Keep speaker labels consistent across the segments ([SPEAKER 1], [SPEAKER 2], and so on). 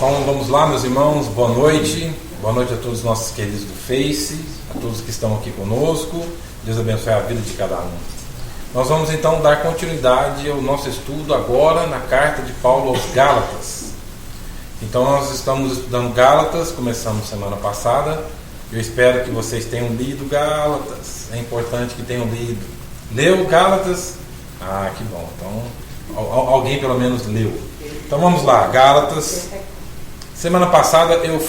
[SPEAKER 1] Então vamos lá, meus irmãos, boa noite a todos os nossos queridos do Face, a todos que estão aqui conosco. Deus abençoe a vida de cada um. Nós vamos então dar continuidade ao nosso estudo agora na carta de Paulo aos Gálatas. Então nós estamos estudando Gálatas, começamos semana passada. Eu espero que vocês tenham lido Gálatas, é importante que tenham lido. Leu Gálatas? Ah, que bom, então alguém pelo menos leu. Então vamos lá, Gálatas. Semana passada eu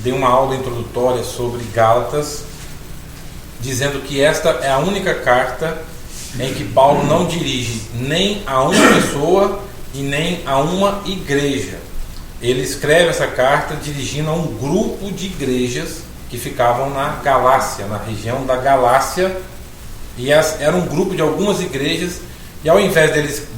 [SPEAKER 1] dei uma aula introdutória sobre Gálatas, dizendo que esta é a única carta em que Paulo não dirige nem a uma pessoa e nem a uma igreja. Ele escreve essa carta dirigindo a um grupo de igrejas que ficavam na Galácia, na região da Galácia, e era um grupo de algumas igrejas, e ao invés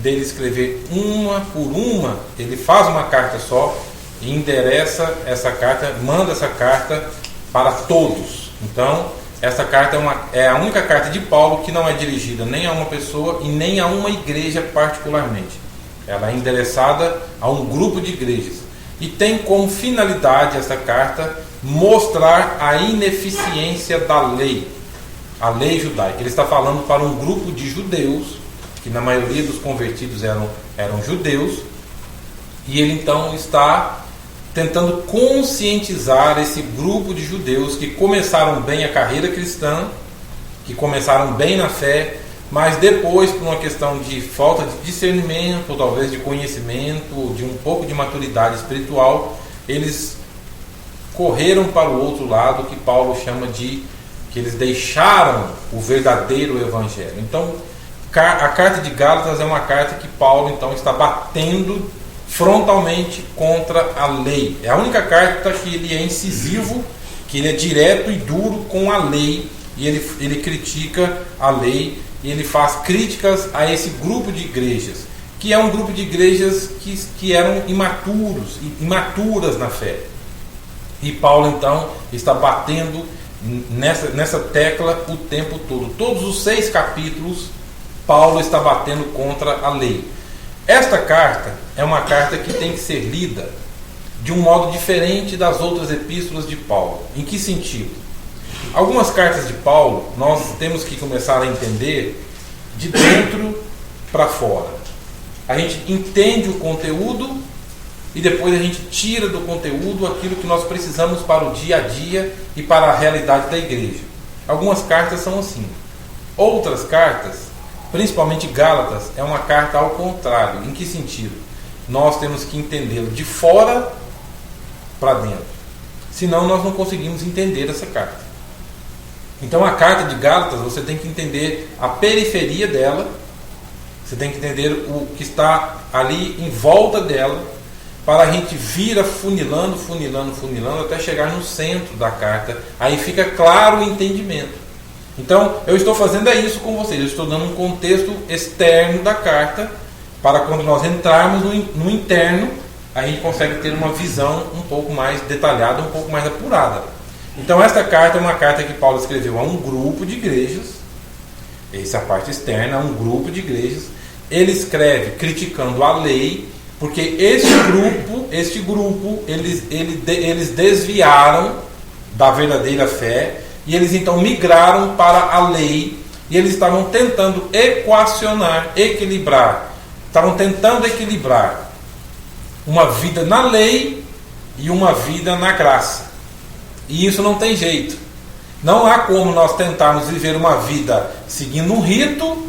[SPEAKER 1] dele escrever uma por uma, ele faz uma carta só e endereça essa carta, manda essa carta para todos. Então, essa carta é a única carta de Paulo que não é dirigida nem a uma pessoa e nem a uma igreja particularmente. Ela é endereçada a um grupo de igrejas. E tem como finalidade essa carta mostrar a ineficiência da lei, a lei judaica. Ele está falando para um grupo de judeus, que na maioria dos convertidos eram judeus, e ele então está tentando conscientizar esse grupo de judeus que começaram bem a carreira cristã, que começaram bem na fé, mas depois, por uma questão de falta de discernimento, ou talvez de conhecimento, de um pouco de maturidade espiritual, eles correram para o outro lado, que Paulo chama de que eles deixaram o verdadeiro evangelho. Então, a carta de Gálatas é uma carta que Paulo então está batendo frontalmente contra a lei. É a única carta que ele é incisivo, que ele é direto e duro com a lei, e ele critica a lei, e ele faz críticas a esse grupo de igrejas, que é um grupo de igrejas que eram imaturas na fé. E Paulo então está batendo nessa tecla o tempo todo. Todos os 6 capítulos Paulo está batendo contra a lei. Esta carta é uma carta que tem que ser lida de um modo diferente das outras epístolas de Paulo. Em que sentido? Algumas cartas de Paulo nós temos que começar a entender de dentro para fora. A gente entende o conteúdo e depois a gente tira do conteúdo aquilo que nós precisamos para o dia a dia e para a realidade da igreja. Algumas cartas são assim. Outras cartas, principalmente Gálatas, é uma carta ao contrário. Em que sentido? Nós temos que entendê-lo de fora para dentro. Senão nós não conseguimos entender essa carta. Então a carta de Gálatas, você tem que entender a periferia dela, você tem que entender o que está ali em volta dela, para a gente vir afunilando, até chegar no centro da carta. Aí fica claro o entendimento. Então, eu estou fazendo isso com vocês. Eu estou dando um contexto externo da carta, para quando nós entrarmos no interno, a gente consegue ter uma visão um pouco mais detalhada, um pouco mais apurada. Então, esta carta é uma carta que Paulo escreveu a um grupo de igrejas. Essa é a parte externa, a um grupo de igrejas. Ele escreve criticando a lei, porque este grupo eles desviaram da verdadeira fé, e eles então migraram para a lei, e eles estavam tentando estavam tentando equilibrar uma vida na lei e uma vida na graça. E isso não tem jeito. Não há como nós tentarmos viver uma vida seguindo um rito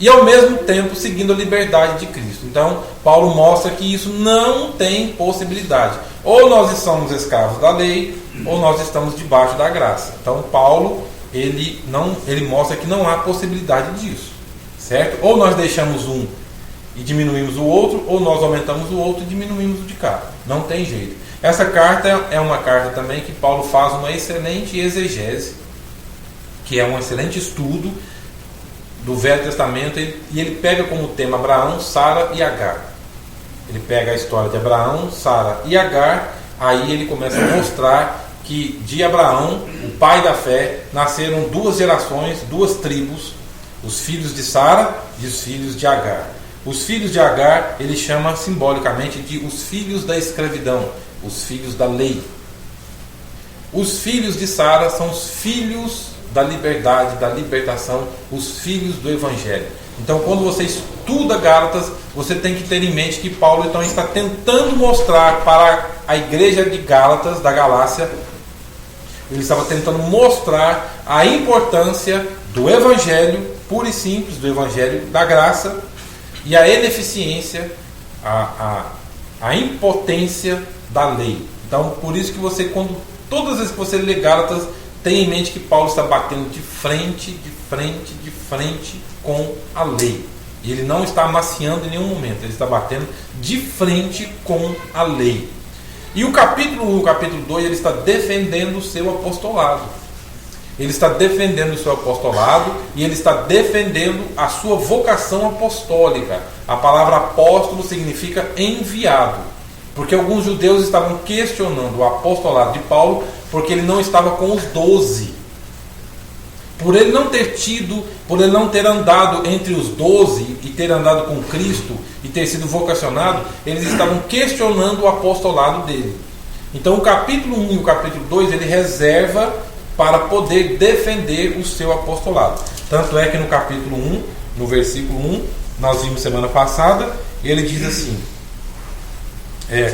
[SPEAKER 1] e ao mesmo tempo seguindo a liberdade de Cristo. Então, Paulo mostra que isso não tem possibilidade. Ou nós somos escravos da lei, ou nós estamos debaixo da graça. Então Paulo ele mostra que não há possibilidade disso, certo? Ou nós deixamos um e diminuímos o outro, ou nós aumentamos o outro e diminuímos o de cá. Não tem jeito. Essa carta é uma carta também que Paulo faz uma excelente exegese, que é um excelente estudo do Velho Testamento, e ele pega como tema Abraão, Sara e Agar. Ele pega a história de Abraão, Sara e Agar. Aí ele começa a mostrar que de Abraão, o pai da fé, nasceram 2 gerações, 2 tribos, os filhos de Sara e os filhos de Agar. Os filhos de Agar, ele chama simbolicamente de os filhos da escravidão, os filhos da lei. Os filhos de Sara são os filhos da liberdade, da libertação, os filhos do Evangelho. Então, quando você estuda Gálatas, você tem que ter em mente que Paulo então está tentando mostrar para a igreja de Gálatas, da Galácia, ele estava tentando mostrar a importância do Evangelho, puro e simples, do Evangelho da graça, e a ineficiência, a impotência da lei. Então, por isso que você, todas as vezes que você lê Gálatas, tenha em mente que Paulo está batendo de frente com a lei. E ele não está amaciando em nenhum momento, ele está batendo de frente com a lei. E o capítulo 1 e o capítulo 2, ele está defendendo o seu apostolado. Ele está defendendo o seu apostolado e ele está defendendo a sua vocação apostólica. A palavra apóstolo significa enviado. Porque alguns judeus estavam questionando o apostolado de Paulo porque ele não estava com os 12. Por ele não ter tido, por ele não ter andado entre os 12 e ter andado com Cristo e ter sido vocacionado, eles estavam questionando o apostolado dele. Então o capítulo 1 e o capítulo 2 ele reserva para poder defender o seu apostolado. Tanto é que no capítulo 1, no versículo 1, nós vimos semana passada, ele diz assim,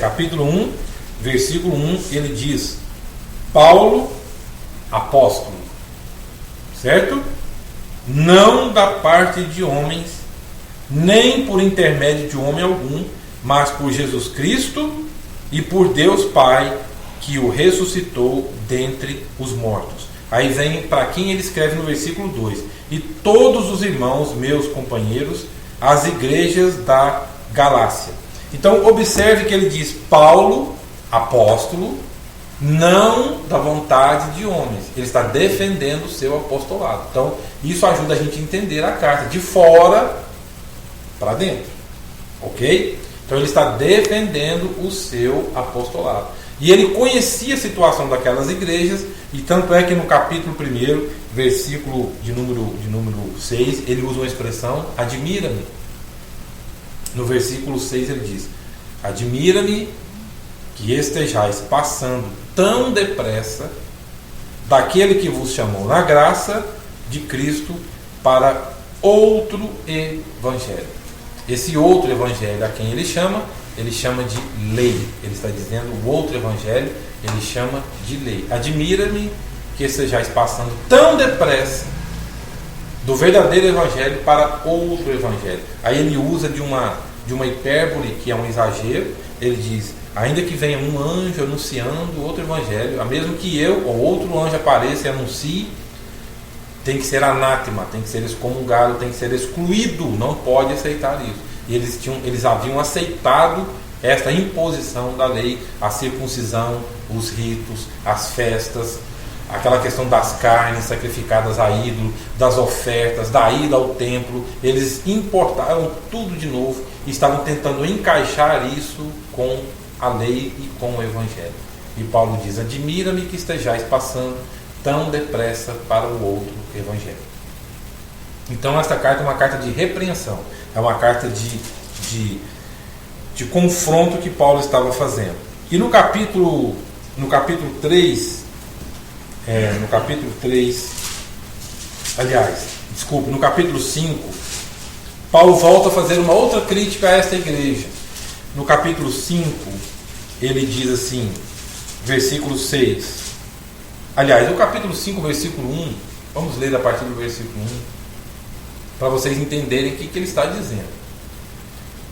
[SPEAKER 1] capítulo 1, versículo 1, ele diz: Paulo, apóstolo, certo? Não da parte de homens, nem por intermédio de homem algum, mas por Jesus Cristo e por Deus Pai, que o ressuscitou dentre os mortos. Aí vem para quem ele escreve no versículo 2: e todos os irmãos, meus companheiros, as igrejas da Galácia. Então observe que ele diz Paulo, apóstolo, não da vontade de homens. Ele está defendendo o seu apostolado. Então isso ajuda a gente a entender a carta de fora para dentro, ok? Então ele está defendendo o seu apostolado. E ele conhecia a situação daquelas igrejas, e tanto é que no capítulo 1, versículo de número 6, ele usa uma expressão, admira-me. No versículo 6 ele diz: admira-me que estejais passando tão depressa daquele que vos chamou na graça de Cristo para outro evangelho. Esse outro evangelho a quem ele chama de lei. Ele está dizendo o outro evangelho, ele chama de lei. Admira-me que estejais passando tão depressa do verdadeiro evangelho para outro evangelho. Aí ele usa de uma hipérbole que é um exagero. Ele diz: ainda que venha um anjo anunciando outro evangelho, a mesmo que eu ou outro anjo apareça e anuncie, tem que ser anátema, tem que ser excomungado, tem que ser excluído, não pode aceitar isso. E eles haviam aceitado esta imposição da lei, a circuncisão, os ritos, as festas, aquela questão das carnes sacrificadas a ídolo, das ofertas, da ida ao templo. Eles importaram tudo de novo e estavam tentando encaixar isso com a lei e com o evangelho. E Paulo diz: admira-me que estejais passando tão depressa para o outro evangelho. Então esta carta é uma carta de repreensão, é uma carta de confronto que Paulo estava fazendo. E no capítulo 3, no capítulo 5, Paulo volta a fazer uma outra crítica a esta igreja. No capítulo 5, ele diz assim, versículo 6. Aliás, no capítulo 5, versículo 1, vamos ler a partir do versículo 1, para vocês entenderem o que ele está dizendo.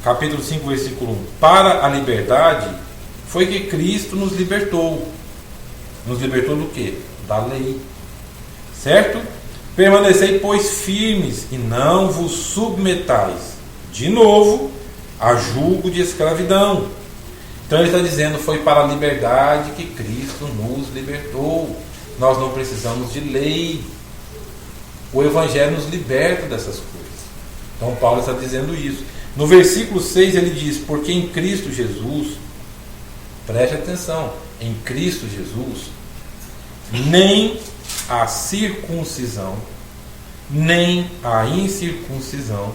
[SPEAKER 1] Capítulo 5, versículo 1. Para a liberdade foi que Cristo nos libertou. Nos libertou do quê? Da lei. Certo? Permanecei, pois, firmes e não vos submetais de novo a julgo de escravidão. Então ele está dizendo: foi para a liberdade que Cristo nos libertou. Nós não precisamos de lei. O Evangelho nos liberta dessas coisas. Então Paulo está dizendo isso. No versículo 6 ele diz: porque em Cristo Jesus, preste atenção, em Cristo Jesus, nem a circuncisão, nem a incircuncisão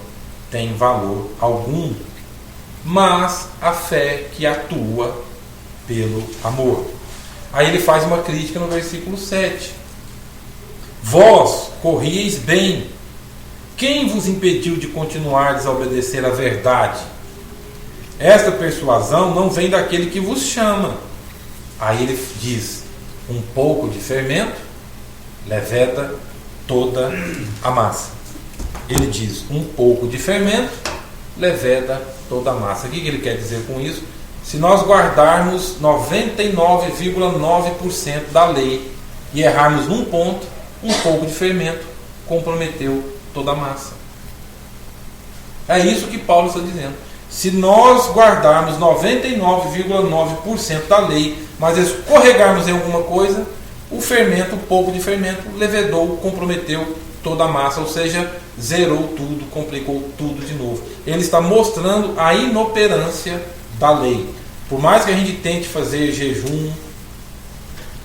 [SPEAKER 1] tem valor algum, mas a fé que atua pelo amor. Aí ele faz uma crítica no versículo 7. Vós corrieis bem. Quem vos impediu de continuar a desobedecer à verdade? Esta persuasão não vem daquele que vos chama. Aí ele diz, um pouco de fermento leveda toda a massa. Ele diz, um pouco de fermento leveda toda a massa. O que ele quer dizer com isso? Se nós guardarmos 99,9% da lei e errarmos num ponto, um pouco de fermento comprometeu toda a massa. É isso que Paulo está dizendo. Se nós guardarmos 99,9% da lei, mas escorregarmos em alguma coisa, o fermento, um pouco de fermento, levedou, comprometeu toda a massa, ou seja, zerou tudo, complicou tudo de novo. Ele está mostrando a inoperância da lei. Por mais que a gente tente fazer jejum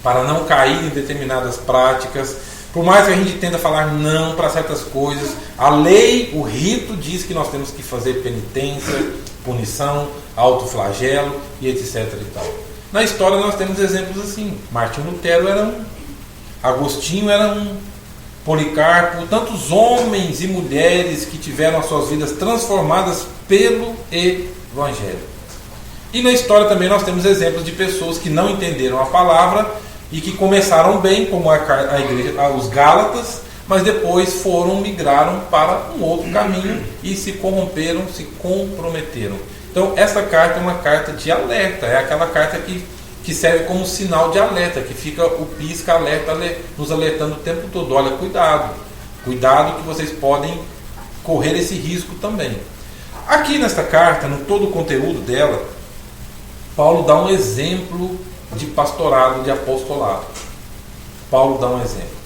[SPEAKER 1] para não cair em determinadas práticas, por mais que a gente tenta falar não para certas coisas, a lei, o rito diz que nós temos que fazer penitência, punição, autoflagelo e etc. e tal. Na história nós temos exemplos assim. Martinho Lutero era um, Agostinho era um, Policarpo, tantos homens e mulheres que tiveram as suas vidas transformadas pelo Evangelho. E na história também nós temos exemplos de pessoas que não entenderam a palavra e que começaram bem, como a igreja, os Gálatas, mas depois migraram para um outro caminho e se corromperam, se comprometeram. Então essa carta é uma carta de alerta, é aquela carta que serve como sinal de alerta, que fica o pisca-alerta nos alertando o tempo todo. Olha, cuidado que vocês podem correr esse risco também. Aqui nesta carta, no todo o conteúdo dela, Paulo dá um exemplo de pastorado, de apostolado. Paulo dá um exemplo.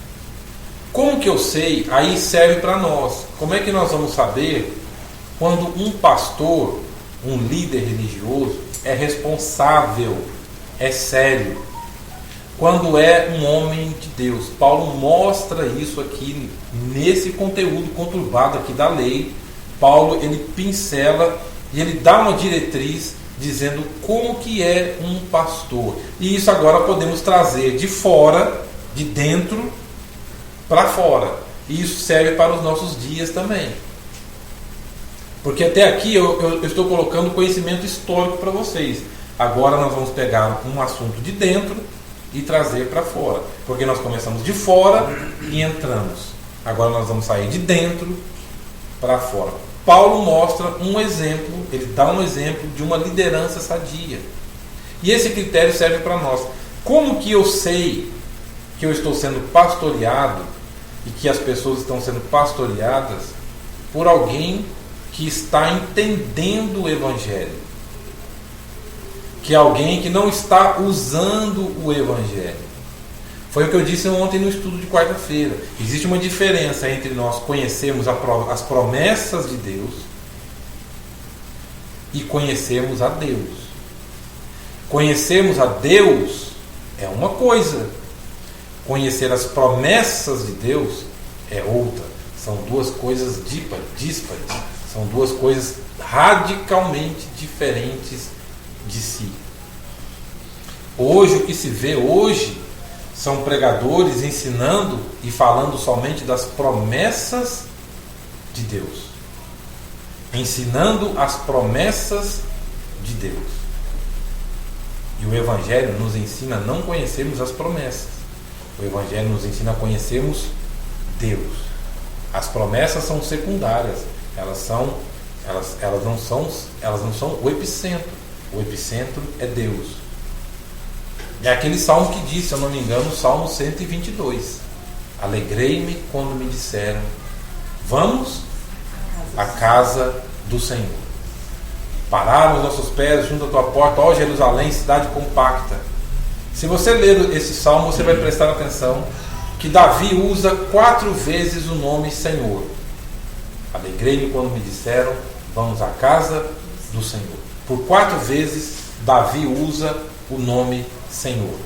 [SPEAKER 1] Como que eu sei? Aí serve para nós. Como é que nós vamos saber quando um pastor, um líder religioso, é responsável, é sério? Quando é um homem de Deus. Paulo mostra isso aqui, nesse conteúdo conturbado aqui da lei. Paulo, ele pincela e ele dá uma diretriz dizendo como que é um pastor. E isso agora podemos trazer de fora, de dentro para fora. E isso serve para os nossos dias também. Porque até aqui eu estou colocando conhecimento histórico para vocês. Agora nós vamos pegar um assunto de dentro e trazer para fora. Porque nós começamos de fora e entramos. Agora nós vamos sair de dentro para fora. Paulo mostra um exemplo, ele dá um exemplo de uma liderança sadia. E esse critério serve para nós. Como que eu sei que eu estou sendo pastoreado e que as pessoas estão sendo pastoreadas por alguém que está entendendo o Evangelho? Que é alguém que não está usando o Evangelho. Foi o que eu disse ontem no estudo de quarta-feira. Existe uma diferença entre nós conhecermos as promessas de Deus e conhecermos a Deus. Conhecermos a Deus é uma coisa. Conhecer as promessas de Deus é outra. São duas coisas díspares. São duas coisas radicalmente diferentes de si. Hoje, o que se vê hoje são pregadores ensinando e falando somente das promessas de Deus. Ensinando as promessas de Deus. E o Evangelho nos ensina a não conhecermos as promessas. O Evangelho nos ensina a conhecermos Deus. As promessas são secundárias. Elas não são o epicentro. O epicentro é Deus. É aquele salmo que diz, se eu não me engano, o Salmo 122. Alegrei-me quando me disseram, vamos à casa do Senhor. Pararam os nossos pés junto à tua porta, ó Jerusalém, cidade compacta. Se você ler esse salmo, você vai prestar atenção que Davi usa 4 vezes o nome Senhor. Alegrei-me quando me disseram, vamos à casa do Senhor. Por 4 vezes, Davi usa o nome Senhor.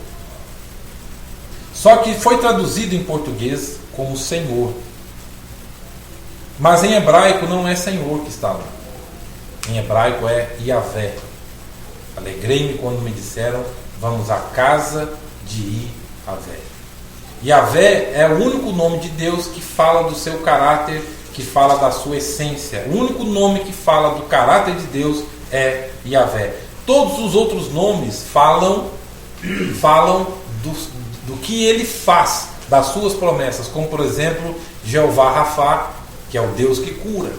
[SPEAKER 1] Só que foi traduzido em português como Senhor. Mas em hebraico não é Senhor que está lá. Em hebraico é Yahvé. Alegrei-me quando me disseram, vamos à casa de Yahvé. Yahvé é o único nome de Deus que fala do seu caráter, que fala da sua essência. O único nome que fala do caráter de Deus é Yahvé. Todos os outros nomes falam do que ele faz, das suas promessas, como por exemplo Jeová Rafá, que é o Deus que cura.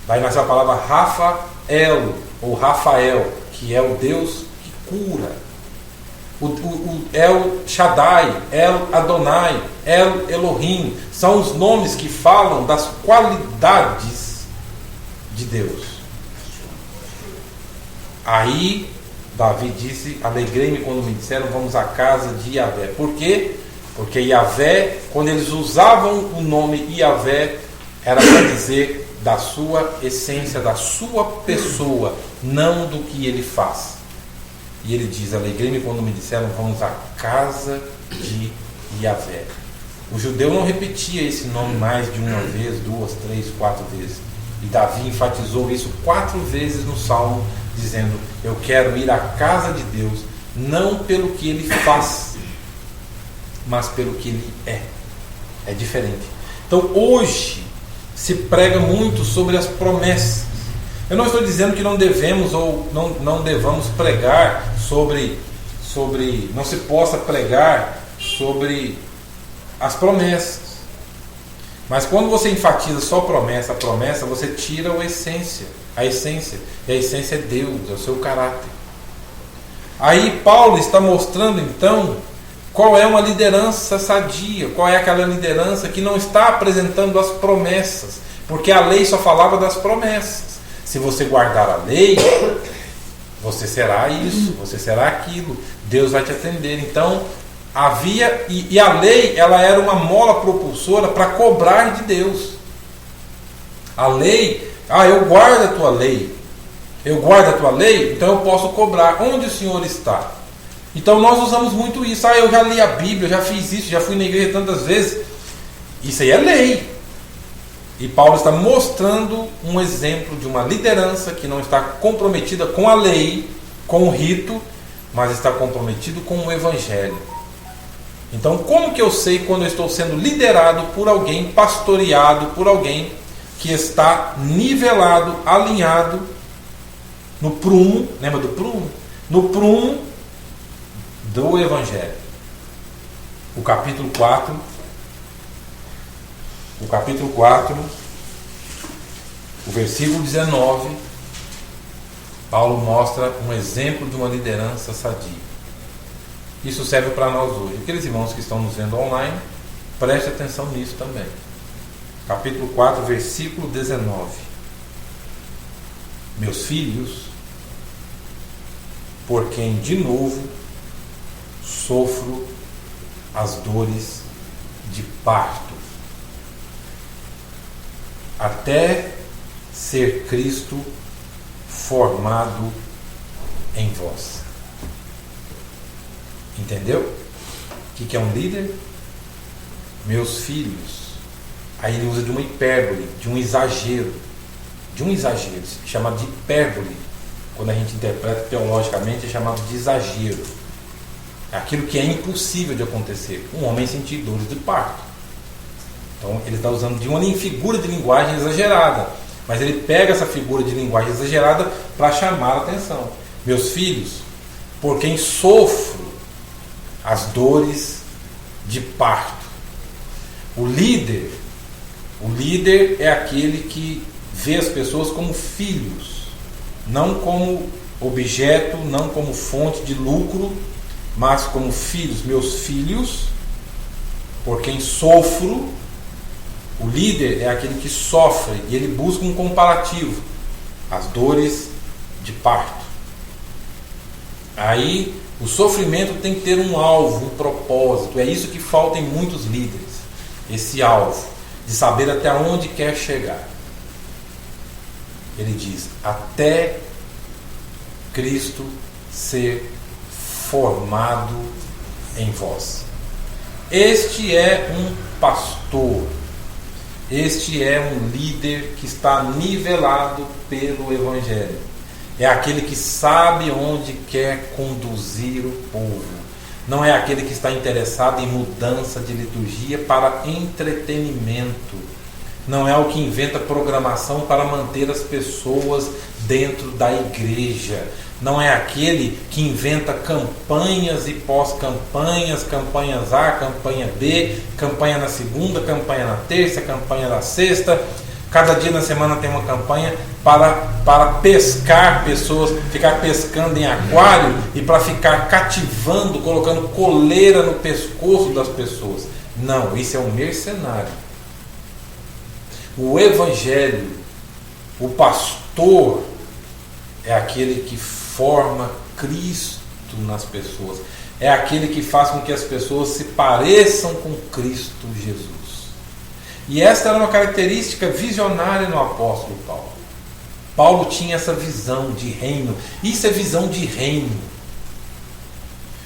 [SPEAKER 1] Vai nascer a palavra Rafael ou Rafael, que é o Deus que cura. O El Shaddai, El Adonai, El Elohim são os nomes que falam das qualidades de Deus. Aí Davi disse, alegrei-me quando me disseram, vamos à casa de Yahvé. Por quê? Porque Yahvé, quando eles usavam o nome Yahvé, era para dizer da sua essência, da sua pessoa, não do que ele faz. E ele diz, alegrei-me quando me disseram, vamos à casa de Yahvé. O judeu não repetia esse nome mais de uma vez, 2, 3, 4 vezes. E Davi enfatizou isso 4 vezes no Salmo, dizendo, eu quero ir à casa de Deus, não pelo que ele faz, mas pelo que ele é. É diferente. Então hoje se prega muito sobre as promessas. Eu não estou dizendo que não devemos ou não devamos pregar sobre não se possa pregar sobre as promessas. Mas quando você enfatiza só promessa, você tira a essência. E a essência é Deus, é o seu caráter. Aí Paulo está mostrando então qual é uma liderança sadia, qual é aquela liderança que não está apresentando as promessas, porque a lei só falava das promessas. Se você guardar a lei, você será isso, você será aquilo, Deus vai te atender. Então havia, e a lei ela era uma mola propulsora para cobrar de Deus. A lei, eu guardo a tua lei, então eu posso cobrar. Onde o Senhor está? Então nós usamos muito isso. Eu já li a Bíblia, já fiz isso, já fui na igreja tantas vezes. Isso aí é lei. E Paulo está mostrando um exemplo de uma liderança que não está comprometida com a lei, com o rito, mas está comprometido com o Evangelho. Então como que eu sei quando eu estou sendo liderado por alguém, pastoreado por alguém que está nivelado, alinhado no prumo, lembra do prumo? No prumo do Evangelho. O capítulo 4, o versículo 19, Paulo mostra um exemplo de uma liderança sadia. Isso serve para nós hoje. Aqueles irmãos que estão nos vendo online, preste atenção nisso também. Capítulo 4, versículo 19. Meus filhos, por quem de novo sofro as dores de parto, até ser Cristo formado em vós. Entendeu? O que é um líder? Meus filhos. Aí ele usa de uma hipérbole, de um exagero, chamado de hipérbole. Quando a gente interpreta teologicamente, é chamado de exagero. É aquilo que é impossível de acontecer. Um homem sentir dores de parto. Então ele está usando de uma figura de linguagem exagerada, mas ele pega essa figura de linguagem exagerada para chamar a atenção. Meus filhos, por quem sofro as dores de parto. O líder é aquele que vê as pessoas como filhos, não como objeto, não como fonte de lucro, mas como filhos. Meus filhos, por quem sofro. O líder é aquele que sofre e ele busca um comparativo, as dores de parto. Aí o sofrimento tem que ter um alvo, um propósito. É isso que falta em muitos líderes, esse alvo de saber até onde quer chegar. Ele diz, até Cristo ser formado em vós. Este é um pastor. Este é um líder que está nivelado pelo Evangelho. É aquele que sabe onde quer conduzir o povo. Não é aquele que está interessado em mudança de liturgia para entretenimento. Não é o que inventa programação para manter as pessoas dentro da igreja. Não é aquele que inventa campanhas e pós-campanhas, campanhas A, campanha B, campanha na segunda, campanha na terça, campanha na sexta. Cada dia na semana tem uma campanha para pescar pessoas, ficar pescando em aquário e para ficar cativando, colocando coleira no pescoço das pessoas. Não, isso é um mercenário. O Evangelho, o pastor, é aquele que forma Cristo nas pessoas. É aquele que faz com que as pessoas se pareçam com Cristo Jesus. E esta era uma característica visionária no apóstolo Paulo. Paulo tinha essa visão de reino. Isso é visão de reino.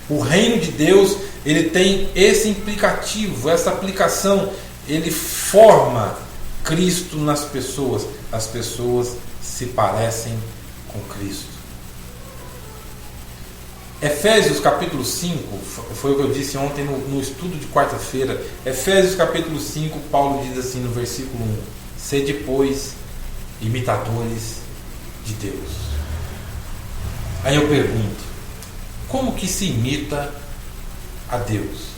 [SPEAKER 1] O reino de Deus, ele tem esse implicativo, essa aplicação. Ele forma Cristo nas pessoas. As pessoas se parecem com Cristo. Efésios capítulo 5, foi o que eu disse ontem no estudo de quarta-feira. Efésios capítulo 5, Paulo diz assim no versículo 1: sede, pois, imitadores de Deus. Aí eu pergunto, como que se imita a Deus?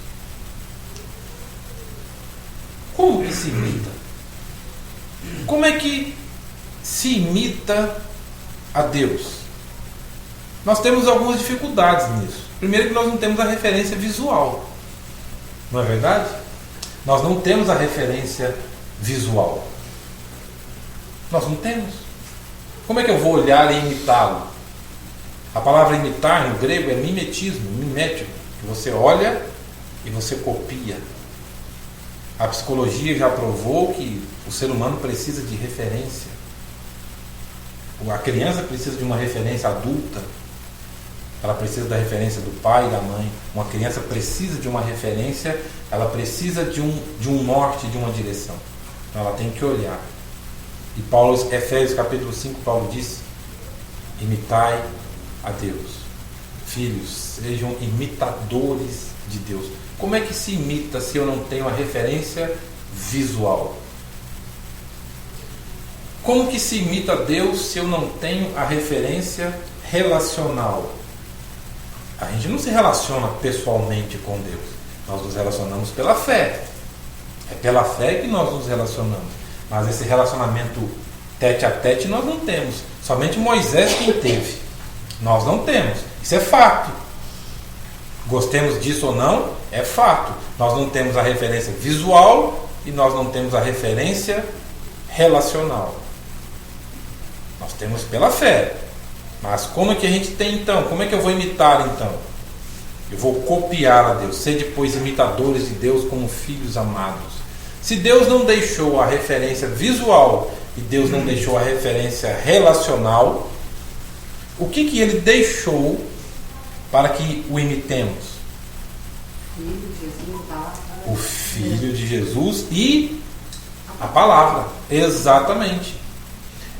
[SPEAKER 1] Como que se imita? Como é que se imita a Deus? Nós temos algumas dificuldades nisso. Primeiro que nós não temos a referência visual. Não é verdade? Nós não temos a referência visual. Nós não temos. Como é que eu vou olhar e imitá-lo? A palavra imitar no grego é mimetismo, mimético. Que você olha e você copia. A psicologia já provou que o ser humano precisa de referência. A criança precisa de uma referência adulta. Ela precisa da referência do pai e da mãe. Uma criança precisa de uma referência, ela precisa de um norte, de uma direção. Então ela tem que olhar. E Paulo, Efésios capítulo 5, Paulo diz: imitai a Deus. Filhos, sejam imitadores de Deus. Como é que se imita se eu não tenho a referência visual? Como que se imita a Deus se eu não tenho a referência relacional? A gente não se relaciona pessoalmente com Deus. Nós nos relacionamos pela fé. É pela fé que nós nos relacionamos. Mas esse relacionamento tete a tete nós não temos. Somente Moisés quem teve. Nós não temos. Isso é fato. Gostemos disso ou não, é fato. Nós não temos a referência visual e nós não temos a referência relacional. Nós temos pela fé. Mas como é que a gente tem então? Como é que eu vou imitar então? Eu vou copiar a Deus. Sede, pois, imitadores de Deus como filhos amados. Se Deus não deixou a referência visual e Deus não deixou a referência relacional, o que Ele deixou para que o imitemos? O Filho de Jesus e a palavra. Exatamente.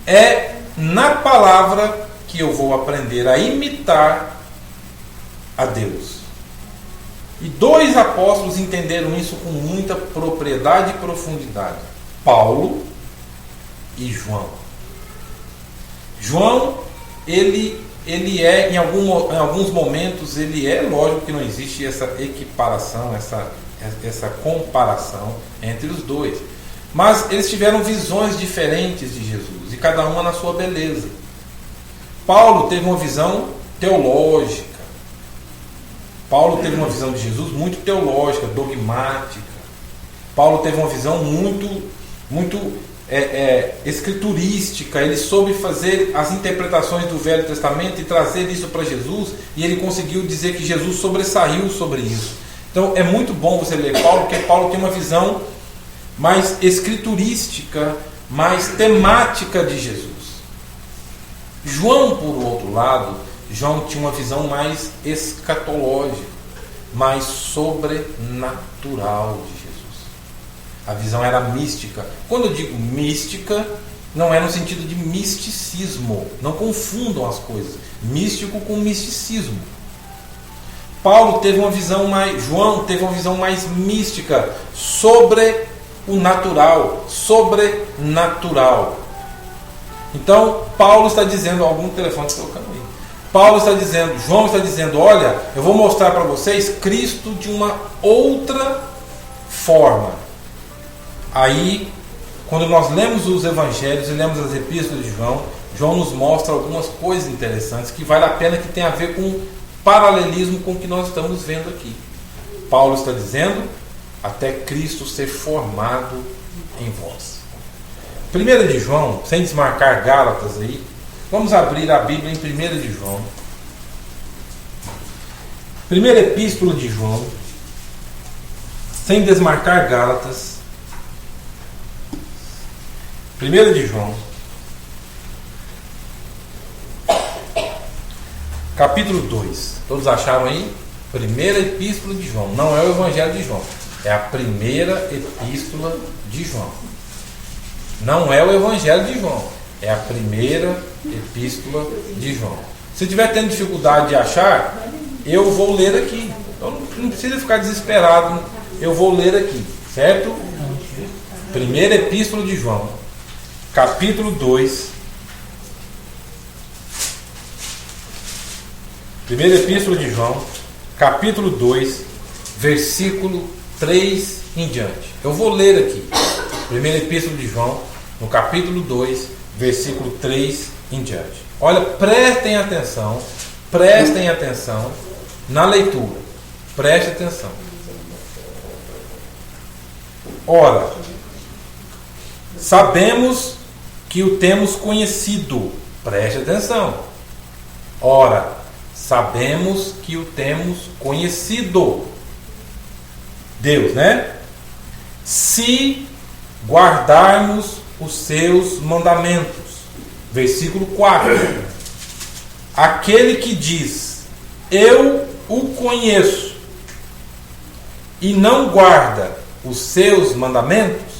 [SPEAKER 1] É na palavra que eu vou aprender a imitar a Deus. E dois apóstolos entenderam isso com muita propriedade e profundidade: Paulo e João. João, ele é, em alguns momentos, ele é, lógico que não existe essa equiparação, essa comparação entre os dois. Mas eles tiveram visões diferentes de Jesus, e cada uma na sua beleza. Paulo teve uma visão teológica. Paulo teve uma visão de Jesus muito teológica, dogmática. Paulo teve uma visão muito escriturística. Ele soube fazer as interpretações do Velho Testamento e trazer isso para Jesus, e ele conseguiu dizer que Jesus sobressaiu sobre isso. Então é muito bom você ler Paulo, porque Paulo tem uma visão mais escriturística, mais temática de Jesus. João, por outro lado, João tinha uma visão mais escatológica, mais sobrenatural de Jesus. A visão era mística. Quando eu digo mística, não é no sentido de misticismo. Não confundam as coisas. Místico com misticismo. João teve uma visão mais mística, sobre o natural, sobrenatural. Então, Paulo está dizendo, algum telefone está tocando aí. João está dizendo, olha, eu vou mostrar para vocês Cristo de uma outra forma. Aí, quando nós lemos os evangelhos e lemos as epístolas de João, João nos mostra algumas coisas interessantes que vale a pena, que tem a ver com paralelismo com o que nós estamos vendo aqui. Paulo está dizendo, até Cristo ser formado em vós. 1 de João, sem desmarcar Gálatas aí, vamos abrir a Bíblia em 1 de João. Primeira epístola de João, sem desmarcar Gálatas. 1 de João, capítulo 2. Todos acharam aí? Primeira epístola de João. Não é o Evangelho de João. É a primeira epístola de João. Não é o Evangelho de João. É a primeira epístola de João. Se estiver tendo dificuldade de achar, eu vou ler aqui. Então não precisa ficar desesperado. Eu vou ler aqui. Certo? Primeira epístola de João, capítulo 2. Primeira epístola de João, capítulo 2, versículo 3 em diante. Eu vou ler aqui. Primeira epístola de João, no capítulo 2, versículo 3 em diante. Olha, prestem atenção na leitura. Preste atenção. Ora, sabemos que o temos conhecido. Preste atenção. Ora, sabemos que o temos conhecido. Deus, né? Se guardarmos os seus mandamentos. Versículo 4. Aquele que diz, eu o conheço, e não guarda os seus mandamentos,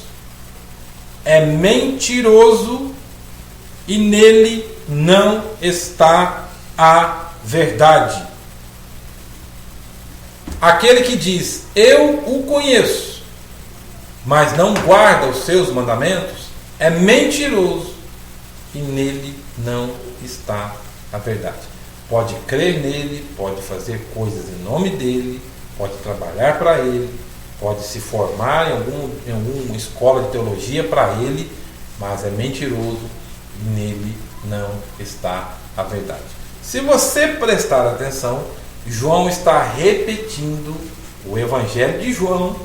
[SPEAKER 1] é mentiroso e nele não está a verdade. Aquele que diz, eu o conheço, mas não guarda os seus mandamentos, é mentiroso e nele não está a verdade. Pode crer nele, pode fazer coisas em nome dele, pode trabalhar para ele, pode se formar em alguma escola de teologia para ele, mas é mentiroso e nele não está a verdade. Se você prestar atenção, João está repetindo o Evangelho de João,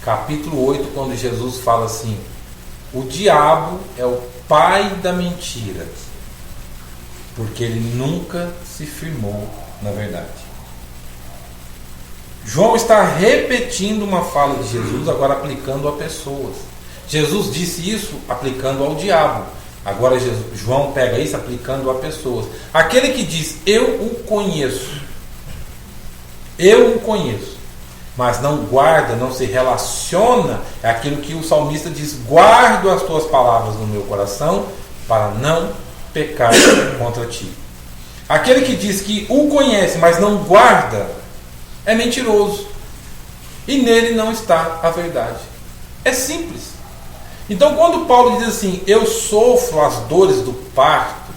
[SPEAKER 1] capítulo 8, quando Jesus fala assim: o diabo é o pai da mentira, porque ele nunca se firmou na verdade. João está repetindo uma fala de Jesus, agora aplicando a pessoas. Jesus disse isso aplicando ao diabo. Agora João pega isso aplicando a pessoas. Aquele que diz, eu o conheço, mas não guarda, não se relaciona, é aquilo que o salmista diz, guardo as tuas palavras no meu coração, para não pecar contra ti. Aquele que diz que o conhece, mas não guarda, é mentiroso, e nele não está a verdade. É simples. Então, quando Paulo diz assim, eu sofro as dores do parto,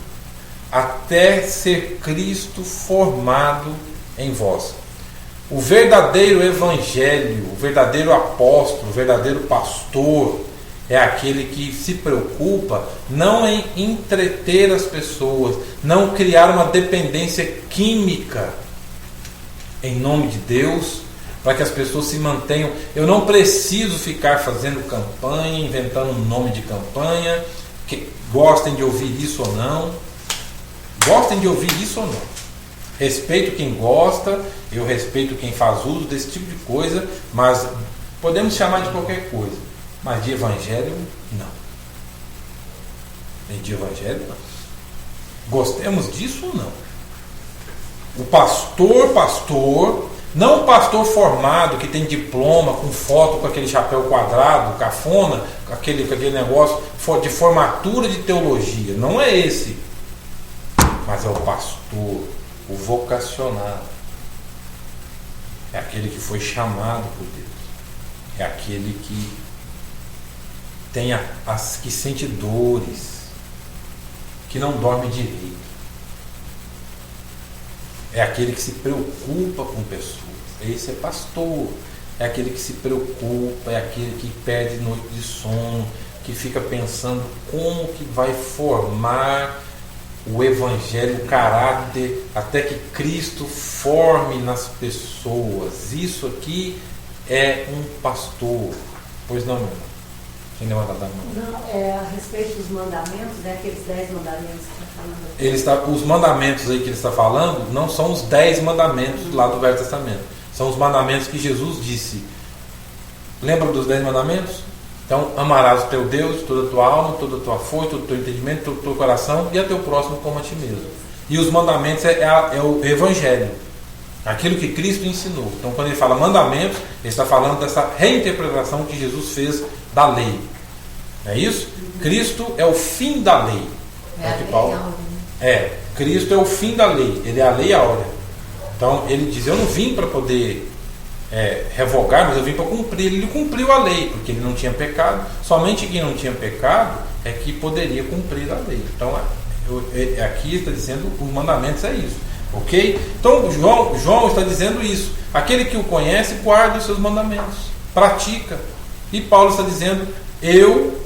[SPEAKER 1] até ser Cristo formado em vós. O verdadeiro evangelho, o verdadeiro apóstolo, o verdadeiro pastor, é aquele que se preocupa não em entreter as pessoas, não criar uma dependência química em nome de Deus, para que as pessoas se mantenham. Eu não preciso ficar fazendo campanha, inventando um nome de campanha, que gostem de ouvir isso ou não. Gostem de ouvir isso ou não. Respeito quem gosta, eu respeito quem faz uso desse tipo de coisa, mas podemos chamar de qualquer coisa. Mas de evangelho, não. De evangelho, não. Gostemos disso ou não. O pastor, Não um pastor formado que tem diploma, com foto, com aquele chapéu quadrado, cafona, com aquele negócio de formatura de teologia. Não é esse. Mas é o pastor, o vocacionado. É aquele que foi chamado por Deus. É aquele que que sente dores, que não dorme direito. É aquele que se preocupa com pessoas. Esse é pastor. É aquele que se preocupa, é aquele que perde noite de sono, que fica pensando como que vai formar o evangelho, o caráter, até que Cristo forme nas pessoas. Isso aqui é um pastor. Pois não, meu irmão? Quem levanta a mão?
[SPEAKER 2] Não, é a respeito dos mandamentos, né? Aqueles 10 mandamentos que está falando.
[SPEAKER 1] Os mandamentos aí que ele está falando não são os 10 mandamentos lá do Velho Testamento. São os mandamentos que Jesus disse. Lembra dos 10 mandamentos? Então, amarás o teu Deus, toda a tua alma, toda a tua força, todo o teu entendimento, todo o teu coração e a teu próximo como a ti mesmo. E os mandamentos é o Evangelho. Aquilo que Cristo ensinou. Então, quando ele fala mandamentos, ele está falando dessa reinterpretação que Jesus fez da lei. É isso? Cristo é o fim da lei. Cristo é o fim da lei. Ele é a lei áurea. Então, ele diz, eu não vim para poder revogar, mas eu vim para cumprir. Ele cumpriu a lei, porque ele não tinha pecado. Somente quem não tinha pecado é que poderia cumprir a lei. Então, aqui está dizendo, os mandamentos é isso. Ok? Então João está dizendo isso. Aquele que o conhece guarda os seus mandamentos, pratica. E Paulo está dizendo, eu,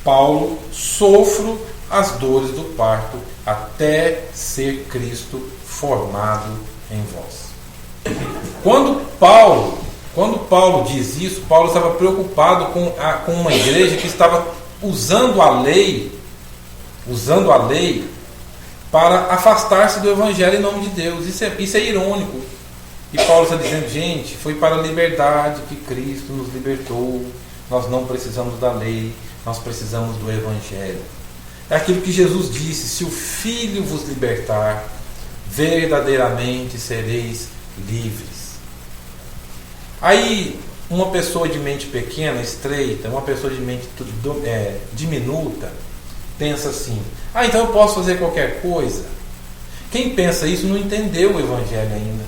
[SPEAKER 1] Paulo, sofro as dores do parto até ser Cristo formado em vós. Quando Paulo diz isso, Paulo estava preocupado com uma igreja que estava usando a lei para afastar-se do Evangelho em nome de Deus. Isso é irônico. E Paulo está dizendo, gente, foi para a liberdade que Cristo nos libertou. Nós não precisamos da lei, nós precisamos do Evangelho. É aquilo que Jesus disse, se o Filho vos libertar, verdadeiramente sereis livres. Aí, uma pessoa de mente pequena, estreita, uma pessoa de mente diminuta, pensa assim, então eu posso fazer qualquer coisa. Quem pensa isso não entendeu o Evangelho ainda.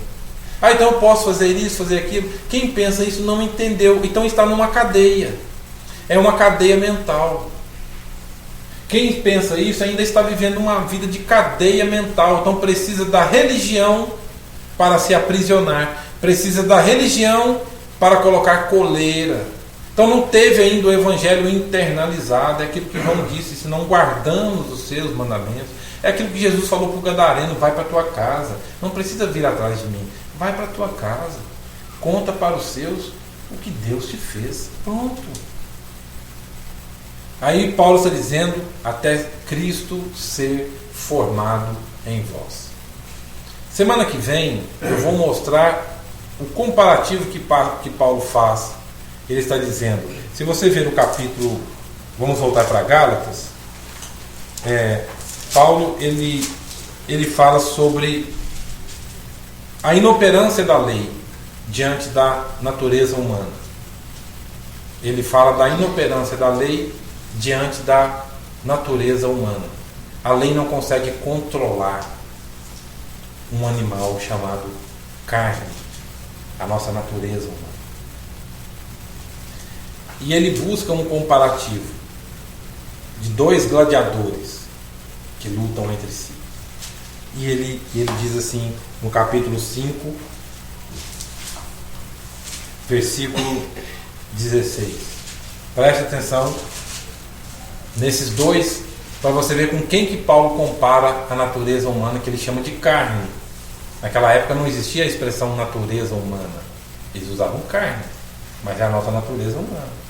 [SPEAKER 1] Então eu posso fazer isso, fazer aquilo. Quem pensa isso não entendeu. Então está numa cadeia. É uma cadeia mental. Quem pensa isso ainda está vivendo uma vida de cadeia mental. Então precisa da religião para se aprisionar. Precisa da religião para colocar coleira. Então não teve ainda o Evangelho internalizado. É aquilo que João disse, se não guardamos os seus mandamentos. É aquilo que Jesus falou para o gadareno, vai para a tua casa. Não precisa vir atrás de mim. Vai para a tua casa. Conta para os seus o que Deus te fez. Pronto. Aí Paulo está dizendo, até Cristo ser formado em vós. Semana que vem eu vou mostrar o comparativo que Paulo faz. Ele está dizendo, se você ver no capítulo, vamos voltar para Gálatas, Paulo ele fala sobre a inoperância da lei diante da natureza humana. Ele fala da inoperância da lei diante da natureza humana. A lei não consegue controlar um animal chamado carne, a nossa natureza humana. E ele busca um comparativo de dois gladiadores que lutam entre si. E ele diz assim, no capítulo 5, versículo 16. Preste atenção nesses dois, para você ver com quem que Paulo compara a natureza humana, que ele chama de carne. Naquela época não existia a expressão natureza humana. Eles usavam carne, mas é a nossa natureza humana.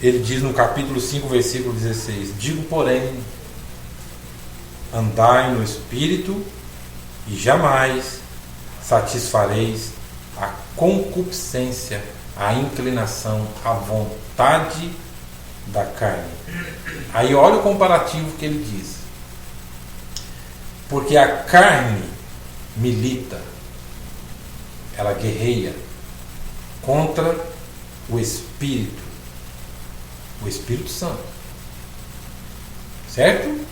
[SPEAKER 1] Ele diz no capítulo 5, versículo 16: digo, porém, andai no Espírito e jamais satisfareis a concupiscência, a inclinação, a vontade da carne. Aí olha o comparativo que ele diz. Porque a carne milita ela guerreia contra o Espírito Santo. Certo?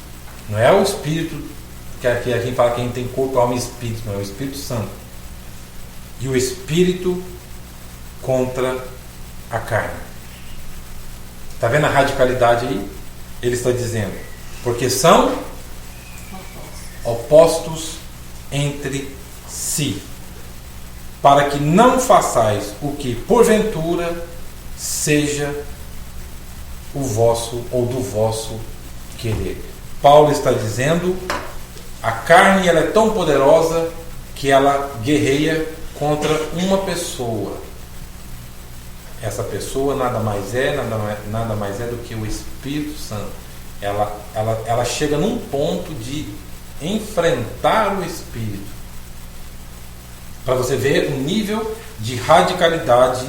[SPEAKER 1] Não é o Espírito que a gente fala que a gente tem corpo, alma e Espírito, não é o Espírito Santo. E o Espírito contra a carne. Está vendo a radicalidade aí? Ele está dizendo, porque são opostos entre si, para que não façais o que porventura seja o vosso ou do vosso querer. Paulo está dizendo, a carne ela é tão poderosa que ela guerreia contra uma pessoa. Essa pessoa nada mais é do que o Espírito Santo. Ela chega num ponto de enfrentar o Espírito. Para você ver o nível de radicalidade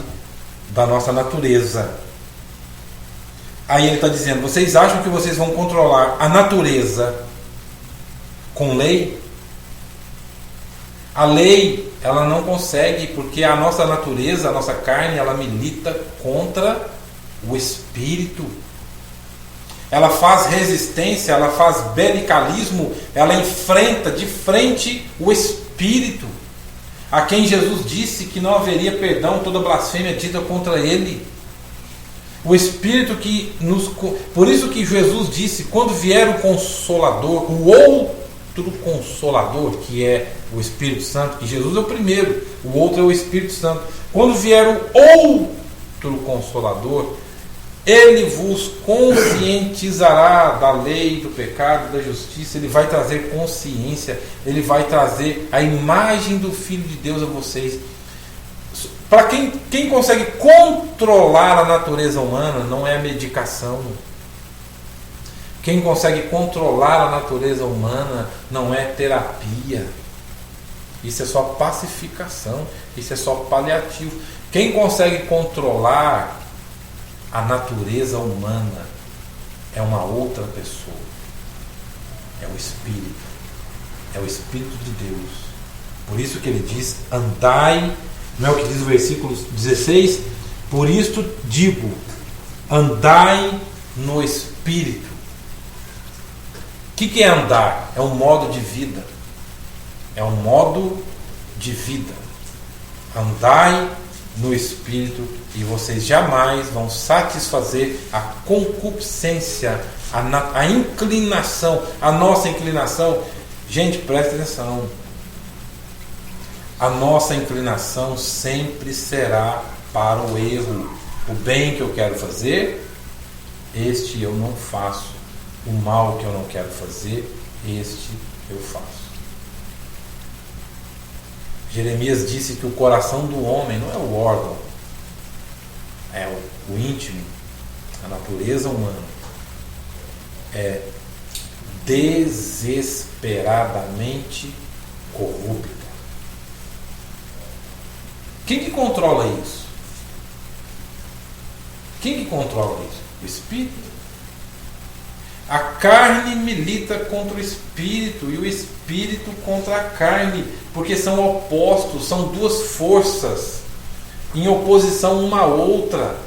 [SPEAKER 1] da nossa natureza. Aí ele está dizendo, vocês acham que vocês vão controlar a natureza com lei? A lei, ela não consegue, porque a nossa natureza, a nossa carne, ela milita contra o Espírito. Ela faz resistência, ela faz belicalismo, ela enfrenta de frente o Espírito, a quem Jesus disse que não haveria perdão toda blasfêmia dita contra ele. O Espírito que nos... Por isso que Jesus disse, quando vier o Consolador, o outro Consolador, que é o Espírito Santo, que Jesus é o primeiro, o outro é o Espírito Santo. Quando vier o outro Consolador, ele vos conscientizará da lei, do pecado, da justiça. Ele vai trazer consciência, ele vai trazer a imagem do Filho de Deus a vocês. Para quem consegue controlar a natureza humana, não é a medicação. Quem consegue controlar a natureza humana não é terapia. Isso é só pacificação, isso é só paliativo. Quem consegue controlar a natureza humana é uma outra pessoa. É o Espírito. É o Espírito de Deus. Por isso que ele diz, andai. Não é o que diz o versículo 16? Por isto digo, andai no Espírito. O que é andar? É um modo de vida. É um modo de vida. Andai no Espírito e vocês jamais vão satisfazer a concupiscência, a inclinação, a nossa inclinação. Gente, presta atenção. A nossa inclinação sempre será para o erro. O bem que eu quero fazer, este eu não faço. O mal que eu não quero fazer, este eu faço. Jeremias disse que o coração do homem não é o órgão, é o íntimo, a natureza humana. É desesperadamente corrupta. Quem que controla isso? Quem que controla isso? O Espírito. A carne milita contra o Espírito e o Espírito contra a carne, porque são opostos, são duas forças em oposição uma à outra.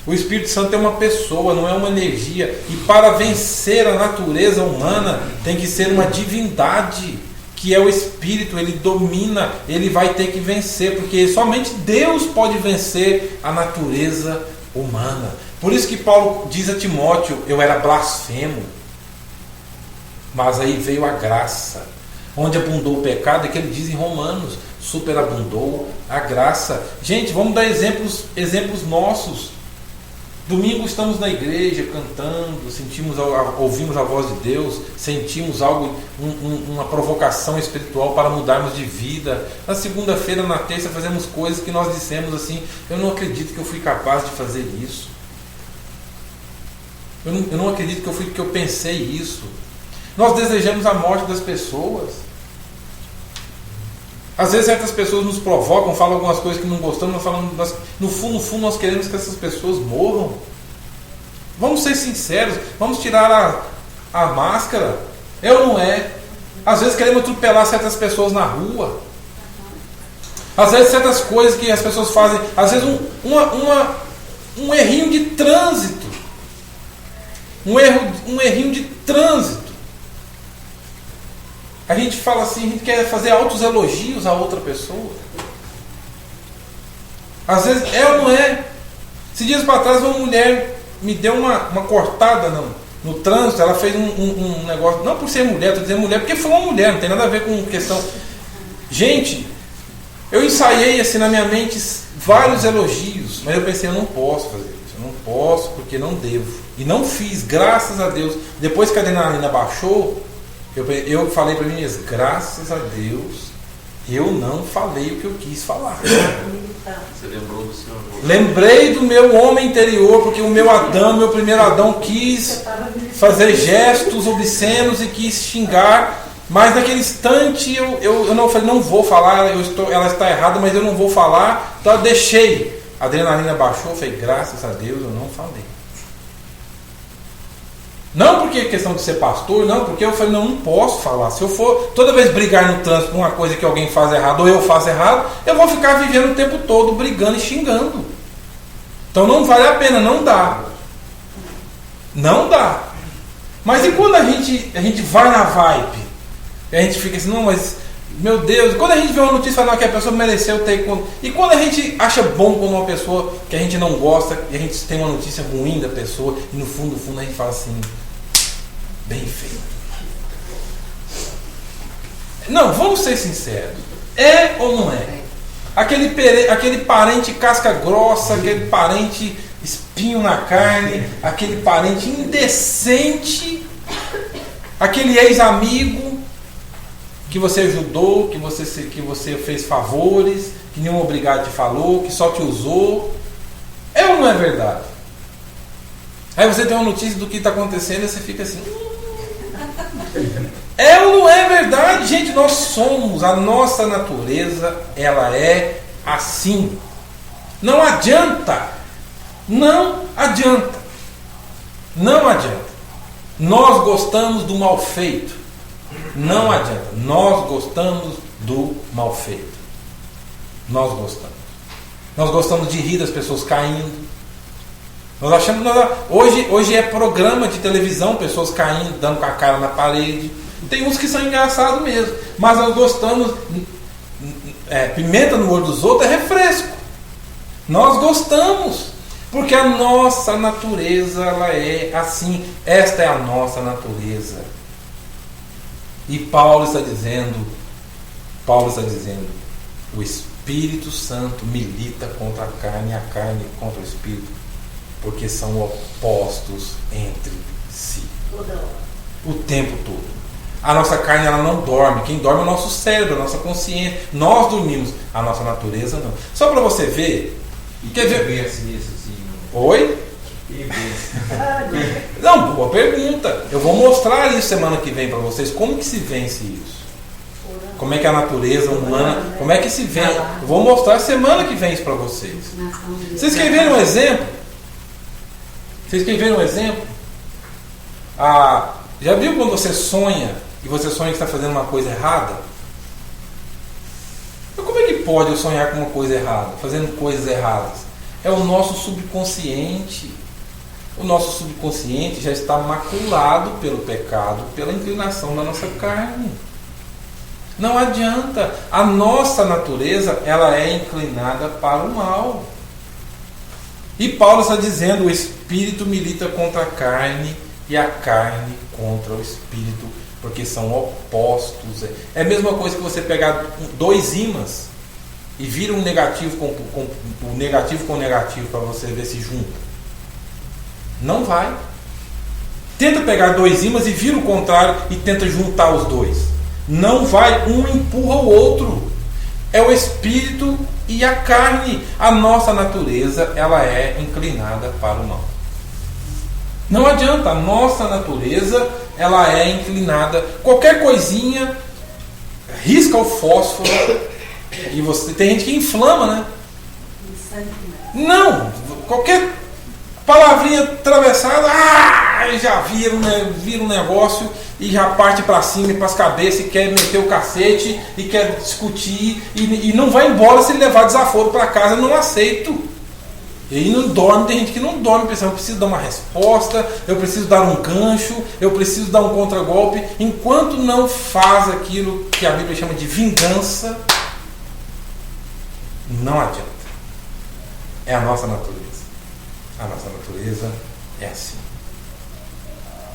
[SPEAKER 1] O Espírito Santo é uma pessoa, não é uma energia, e para vencer a natureza humana tem que ser uma divindade, que é o Espírito. Ele domina, ele vai ter que vencer, porque somente Deus pode vencer a natureza humana. Por isso que Paulo diz a Timóteo, eu era blasfemo, mas aí veio a graça. Onde abundou o pecado, é que ele diz em Romanos, superabundou a graça. Gente, vamos dar exemplos nossos. Domingo estamos na igreja cantando, ouvimos a voz de Deus, sentimos algo, uma provocação espiritual para mudarmos de vida. Na segunda-feira, na terça, fazemos coisas que nós dissemos assim, eu não acredito que eu fui capaz de fazer isso. Eu não acredito que eu pensei isso. Nós desejamos a morte das pessoas. Às vezes certas pessoas nos provocam, falam algumas coisas que não gostamos, no fundo nós queremos que essas pessoas morram. Vamos ser sinceros, vamos tirar a máscara. É ou não é? Às vezes queremos atropelar certas pessoas na rua. Às vezes certas coisas que as pessoas fazem, às vezes um errinho de trânsito. Um errinho de trânsito. A gente fala assim, a gente quer fazer altos elogios a outra pessoa. Às vezes é ou não é. Esses dias para trás uma mulher me deu uma cortada no trânsito. Ela fez um negócio, não por ser mulher, estou dizendo mulher porque foi uma mulher, não tem nada a ver com questão. Gente, eu ensaiei assim na minha mente vários elogios, mas eu pensei, eu não posso fazer isso, eu não posso porque não devo. E não fiz, graças a Deus. Depois que a adrenalina baixou, eu falei para mim mesmo, graças a Deus, eu não falei o que eu quis falar.
[SPEAKER 3] Você lembrou do seu avô?
[SPEAKER 1] Lembrei do meu homem interior, porque o meu primeiro Adão quis fazer gestos obscenos e quis xingar, mas naquele instante eu não falei, não vou falar, ela está errada, mas eu não vou falar, então eu deixei. A adrenalina baixou, falei, graças a Deus eu não falei. Não porque é questão de ser pastor, não, porque eu falei, não posso falar. Se eu for toda vez brigar no trânsito por uma coisa que alguém faz errado ou eu faço errado, eu vou ficar vivendo o tempo todo brigando e xingando. Então não vale a pena, não dá. Não dá. Mas e quando a gente vai na vibe? E a gente fica assim, não, mas meu Deus, quando a gente vê uma notícia falando que a pessoa mereceu ter. E quando a gente acha bom quando uma pessoa que a gente não gosta, e a gente tem uma notícia ruim da pessoa, e no fundo a gente fala assim, bem feito. Não, vamos ser sinceros. É ou não é? Aquele parente casca grossa, aquele parente espinho na carne, aquele parente indecente, aquele ex-amigo que você ajudou, que você fez favores, que nenhum obrigado te falou, que só te usou. É ou não é verdade? Aí você tem uma notícia do que está acontecendo e você fica assim. É ou não é verdade? Gente, nós somos, a nossa natureza, ela é assim. Não adianta. Não adianta. Não adianta. Nós gostamos do mal feito. Não adianta. Nós gostamos do mal feito. Nós gostamos. Nós gostamos de rir das pessoas caindo. Nós achamos hoje é programa de televisão, pessoas caindo, dando com a cara na parede. Tem uns que são engraçados mesmo, mas nós gostamos. Pimenta no olho dos outros é refresco. Nós gostamos, porque a nossa natureza ela é assim. Esta é a nossa natureza. E Paulo está dizendo, o Espírito Santo milita contra a carne e a carne contra o Espírito, porque são opostos entre si. O tempo todo. A nossa carne ela não dorme. Quem dorme é o nosso cérebro, a nossa consciência. Nós dormimos, a nossa natureza não. Só para você ver. Quer ver?
[SPEAKER 3] Assim.
[SPEAKER 1] Oi? Não, boa pergunta. Eu vou mostrar isso semana que vem para vocês. Como que se vence isso? Como é que a natureza humana, como é que se vence? Eu vou mostrar semana que vem isso para vocês. Vocês querem ver um exemplo? Já viu quando você sonha e você sonha que está fazendo uma coisa errada? Mas como é que pode eu sonhar com uma coisa errada, fazendo coisas erradas? É o nosso subconsciente. O nosso subconsciente já está maculado pelo pecado, pela inclinação da nossa carne. Não adianta. A nossa natureza ela é inclinada para o mal. E Paulo está dizendo, o Espírito milita contra a carne e a carne contra o Espírito, porque são opostos. É a mesma coisa que você pegar dois ímãs e vira um negativo com o negativo com o negativo para você ver se junta. Não vai. Tenta pegar dois ímãs e vira o contrário e tenta juntar os dois. Não vai, um empurra o outro. É o Espírito e a carne. A nossa natureza ela é inclinada para o mal. Não adianta, a nossa natureza ela é inclinada. Qualquer coisinha risca o fósforo e você tem gente que inflama, né? Não, Palavrinha atravessada, já vira um negócio e já parte para cima e para as cabeças e quer meter o cacete e quer discutir e não vai embora se ele levar desaforo para casa. Eu não aceito. E não dorme, tem gente que não dorme pensando, eu preciso dar uma resposta, eu preciso dar um gancho, eu preciso dar um contragolpe. Enquanto não faz aquilo que a Bíblia chama de vingança, não adianta. É a nossa natureza. A nossa natureza é assim.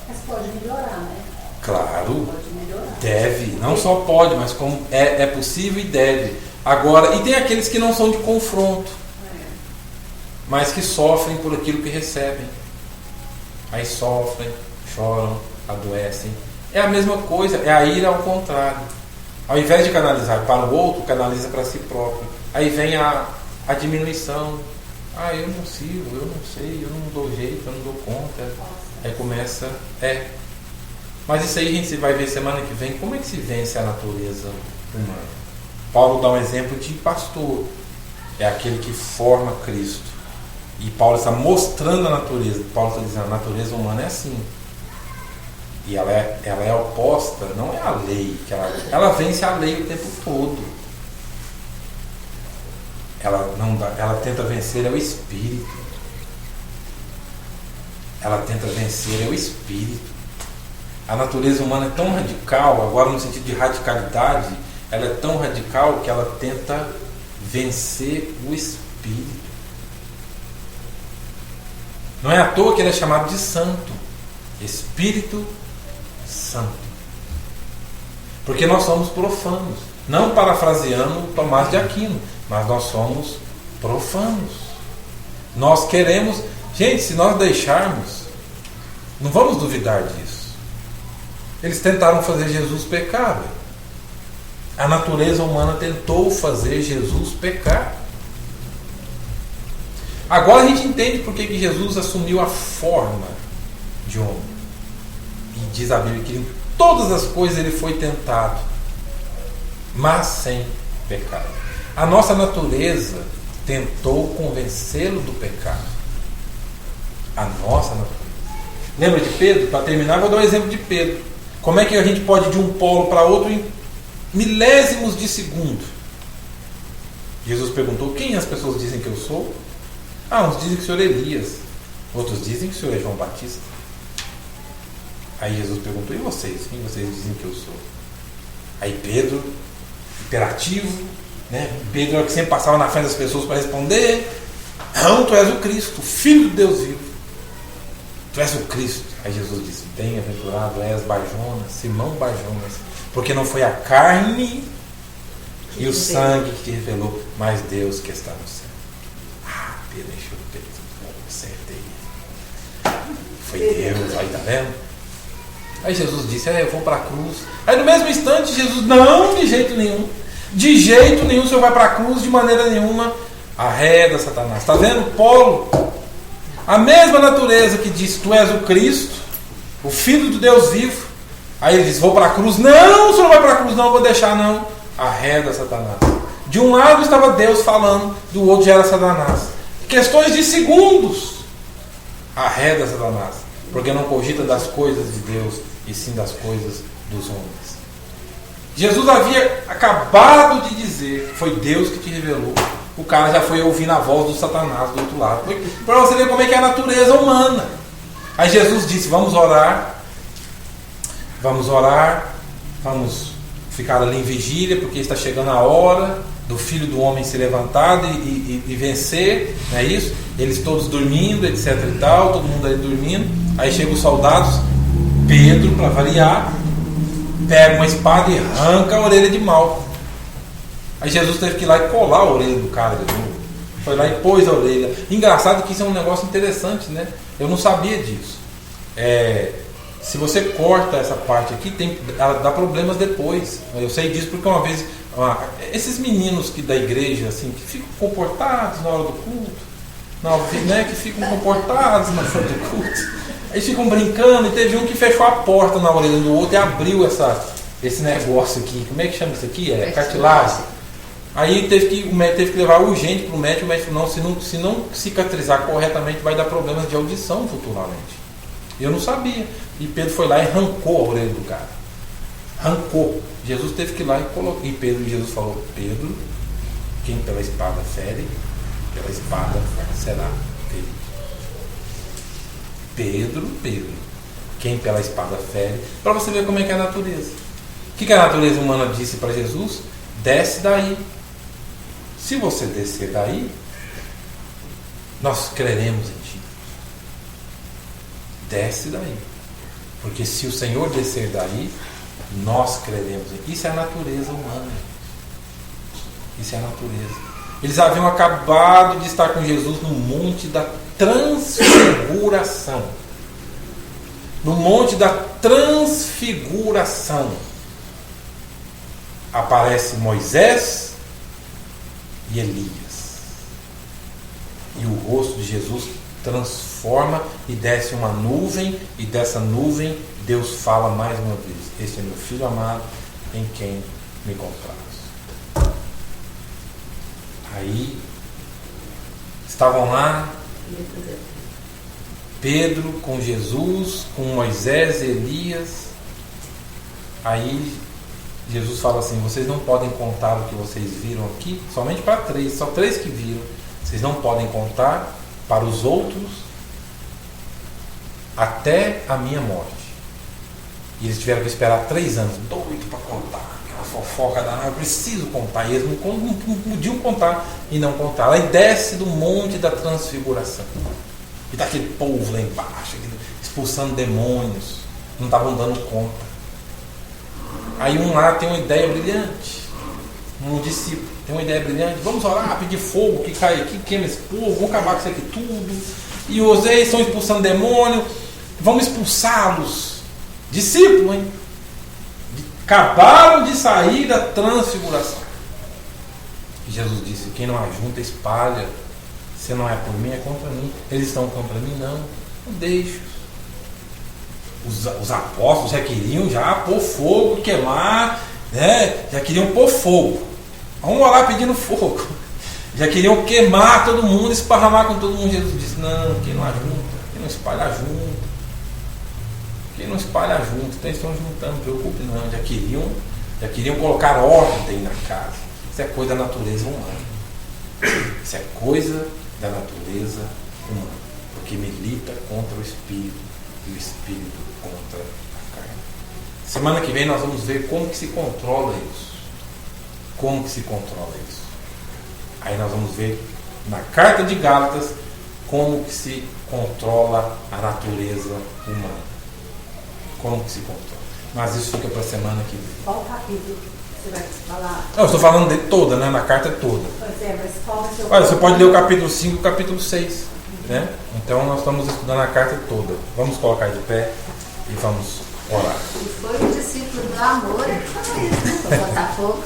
[SPEAKER 2] Mas pode melhorar, né?
[SPEAKER 1] Claro,
[SPEAKER 2] Pode melhorar.
[SPEAKER 1] deve. Não só pode, mas como é possível e deve. Agora, e tem aqueles que não são de confronto, mas que sofrem por aquilo que recebem. Aí sofrem, choram, adoecem. É a mesma coisa, é a ira ao contrário. Ao invés de canalizar para o outro, canaliza para si próprio. Aí vem a diminuição. Eu não sirvo, eu não sei, eu não dou jeito, eu não dou conta. Aí começa, Mas isso aí a gente vai ver semana que vem, como é que se vence a natureza humana. Paulo dá um exemplo de pastor. É aquele que forma Cristo. E Paulo está mostrando a natureza. Paulo está dizendo, a natureza humana é assim. E ela é oposta, não é a lei. Ela vence a lei o tempo todo. Ela tenta vencer o espírito. Ela tenta vencer o espírito. A natureza humana é tão radical, agora no sentido de radicalidade, ela é tão radical que ela tenta vencer o espírito. Não é à toa que ele é chamado de santo. Espírito Santo. Porque nós somos profanos. Não parafraseando Tomás de Aquino, mas nós somos profanos. Nós queremos... Gente, se nós deixarmos, não vamos duvidar disso. Eles tentaram fazer Jesus pecar. A natureza humana tentou fazer Jesus pecar. Agora a gente entende por que Jesus assumiu a forma de homem. E diz a Bíblia que em todas as coisas ele foi tentado, mas sem pecado. A nossa natureza tentou convencê-lo do pecado. A nossa natureza. Lembra de Pedro? Para terminar, vou dar um exemplo de Pedro. Como é que a gente pode ir de um polo para outro em milésimos de segundo? Jesus perguntou, quem as pessoas dizem que eu sou? Uns dizem que o senhor é Elias. Outros dizem que o senhor é João Batista. Aí Jesus perguntou, e vocês? Quem vocês dizem que eu sou? Aí Pedro, imperativo, né? Pedro é o que sempre passava na frente das pessoas para responder. Não, tu és o Cristo, o Filho de Deus vivo. Tu és o Cristo. Aí Jesus disse, bem-aventurado és Barjonas, Simão Barjonas, porque não foi a carne e o sangue que te revelou, mas Deus que está no céu. Pedro encheu o peito. Acertei. Foi Deus, aí tá vendo? Aí Jesus disse, eu vou para a cruz. Aí no mesmo instante Jesus, não, de jeito nenhum. De jeito nenhum o senhor vai para a cruz, de maneira nenhuma. Arreda Satanás. Está vendo? Polo. A mesma natureza que disse, tu és o Cristo, o Filho do Deus vivo. Aí ele diz, vou para a cruz. Não, o senhor não vai para a cruz, não, vou deixar não. Arreda Satanás. De um lado estava Deus falando, do outro já era Satanás. Questões de segundos. Arreda Satanás. Porque não cogita das coisas de Deus, e sim das coisas dos homens. Jesus havia acabado de dizer, foi Deus que te revelou. O cara já foi ouvindo a voz do Satanás do outro lado. Para você ver como é que é a natureza humana. Aí Jesus disse, vamos orar, vamos ficar ali em vigília, porque está chegando a hora do Filho do Homem se levantar e vencer, não é isso? Eles todos dormindo, etc e tal, todo mundo aí dormindo. Aí chegam os soldados, Pedro, para variar, pega uma espada e arranca a orelha de Malco. Aí Jesus teve que ir lá e colar a orelha do cara de novo. Foi lá e pôs a orelha. Engraçado que isso é um negócio interessante, né? Eu não sabia disso. Se você corta essa parte aqui, ela dá problemas depois. Eu sei disso porque uma vez esses meninos da igreja assim, que ficam comportados na hora do culto, né, que ficam comportados na hora do culto, eles ficam brincando, e teve um que fechou a porta na orelha do outro e abriu esse negócio aqui. Como é que chama isso aqui? Cartilagem. Aí o médico teve que levar urgente para o médico falou, não, se não cicatrizar corretamente vai dar problemas de audição futuramente. Eu não sabia. E Pedro foi lá e arrancou a orelha do cara. Arrancou. Jesus teve que ir lá e colocou. E Jesus falou, Pedro, quem pela espada fere, pela espada será ferido. Pedro, quem pela espada fere, para você ver como é que é a natureza. O que a natureza humana disse para Jesus? Desce daí. Se você descer daí, nós creremos em ti. Desce daí. Porque se o Senhor descer daí, nós creremos em ti. Isso é a natureza humana. Isso é a natureza. Eles haviam acabado de estar com Jesus no Monte da Transfiguração. No Monte da Transfiguração. Aparece Moisés e Elias. E o rosto de Jesus transforma e desce uma nuvem, e dessa nuvem Deus fala mais uma vez: este é meu filho amado, em quem me comprazo. Aí estavam lá Pedro com Jesus, com Moisés e Elias. Aí Jesus fala assim: vocês não podem contar o que vocês viram aqui, somente para 3, só 3 que viram. Vocês não podem contar para os outros até a minha morte. E eles tiveram que esperar 3 anos, doido para contar, aquela fofoca danada, eu preciso contar. E eles não podiam contar e não contaram. Aí desce do Monte da Transfiguração. E está aquele povo lá embaixo, expulsando demônios, não estavam dando conta. Aí um lá tem uma ideia brilhante, um discípulo tem uma ideia brilhante: vamos orar, pedir fogo que cai aqui, queima esse povo, vamos acabar com isso aqui tudo. E os eles estão expulsando demônio, vamos expulsá-los. Discípulo, hein? Acabaram de sair da transfiguração. E Jesus disse: quem não ajunta, espalha. Se não é por mim, é contra mim. Eles estão contra mim? Não deixo. Os apóstolos já queriam pôr fogo, queimar, né? Já queriam pôr fogo. Vamos orar pedindo fogo. Já queriam queimar todo mundo, esparramar com todo mundo. Jesus disse: não, quem não ajunta, quem não espalha, junta. Quem não espalha, junta. Então eles estão juntando, não preocupe não. Já queriam colocar ordem na casa. Isso é coisa da natureza humana. Isso é coisa da natureza humana. Porque milita contra o espírito e o espírito contra a carne. Semana que vem nós vamos ver como que se controla isso. Como que se controla isso. Aí nós vamos ver na carta de Gálatas como que se controla a natureza humana. Como que se controla. Mas isso fica para a semana que vem.
[SPEAKER 2] Qual capítulo você vai falar?
[SPEAKER 1] Eu estou falando de toda, né? Na carta toda.
[SPEAKER 2] Pois é, mas qual é o seu...
[SPEAKER 1] Olha, você pode ler o capítulo 5 e o capítulo 6. Né? Então nós estamos estudando a carta toda. Vamos colocar de pé e vamos orar.
[SPEAKER 2] E foi o discípulo do amor que falou isso, né? Para botar fogo.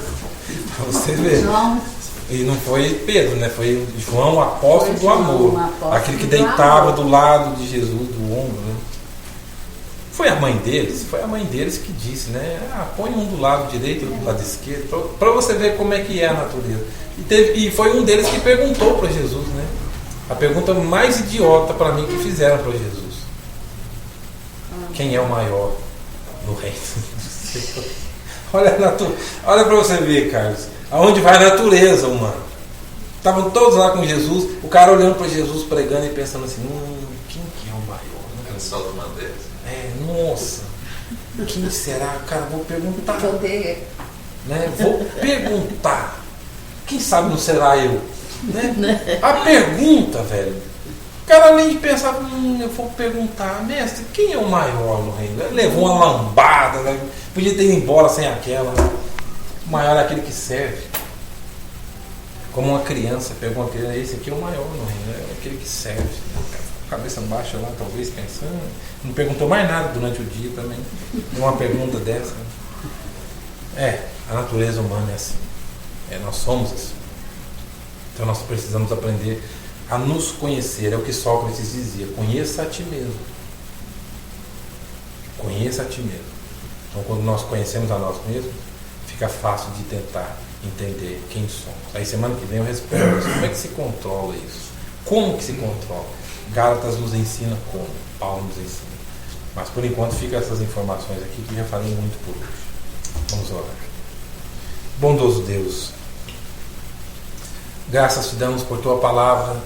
[SPEAKER 1] Para vocês verem.
[SPEAKER 2] João.
[SPEAKER 1] E não foi Pedro, né? Foi João, o apóstolo do amor.
[SPEAKER 2] Apóstolo
[SPEAKER 1] aquele que
[SPEAKER 2] do
[SPEAKER 1] deitava
[SPEAKER 2] amor.
[SPEAKER 1] do lado de Jesus, do ombro. Né? Foi a mãe deles que disse, né? Põe um do lado direito e do lado esquerdo, para você ver como é que é a natureza. E foi um deles que perguntou para Jesus, né? A pergunta mais idiota para mim que fizeram para Jesus: quem é o maior no reino do Senhor? Olha para você ver, Carlos, aonde vai a natureza humana. Estavam todos lá com Jesus, o cara olhando para Jesus pregando e pensando assim: quem que é o maior?
[SPEAKER 3] Cansado de madeira.
[SPEAKER 1] Nossa, quem será? Cara, vou perguntar.
[SPEAKER 2] Poder.
[SPEAKER 1] Né? Vou perguntar. Quem sabe não será eu? Né? A pergunta, velho. O cara, além de pensar, eu vou perguntar: mestre, quem é o maior no reino? Ele levou uma lambada, né? Podia ter ido embora sem aquela. O maior é aquele que serve. Como uma criança, pega uma criança: esse aqui é o maior no reino, é aquele que serve. Cabeça baixa lá, talvez, pensando. Não perguntou mais nada durante o dia também. Uma pergunta dessa. A natureza humana é assim. Nós somos assim. Então nós precisamos aprender a nos conhecer. É o que Sócrates dizia: conheça a ti mesmo. Conheça a ti mesmo. Então quando nós conhecemos a nós mesmos, fica fácil de tentar entender quem somos. Aí semana que vem eu respondo isso. Como é que se controla isso? Como que se controla? Gálatas nos ensina como, Paulo nos ensina. Mas por enquanto fica essas informações aqui que já falei muito por hoje. Vamos orar. Bondoso Deus, graças te damos por tua palavra,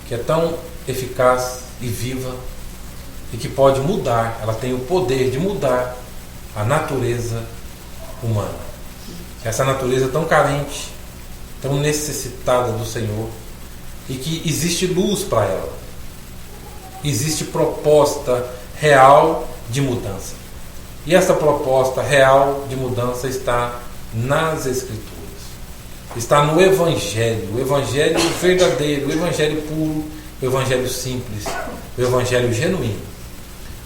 [SPEAKER 1] que é tão eficaz e viva e que pode mudar, ela tem o poder de mudar a natureza humana. Essa natureza tão carente, tão necessitada do Senhor, e que existe luz para ela. Existe proposta real de mudança. E essa proposta real de mudança está nas Escrituras. Está no Evangelho, o Evangelho verdadeiro, o Evangelho puro, o Evangelho simples, o Evangelho genuíno.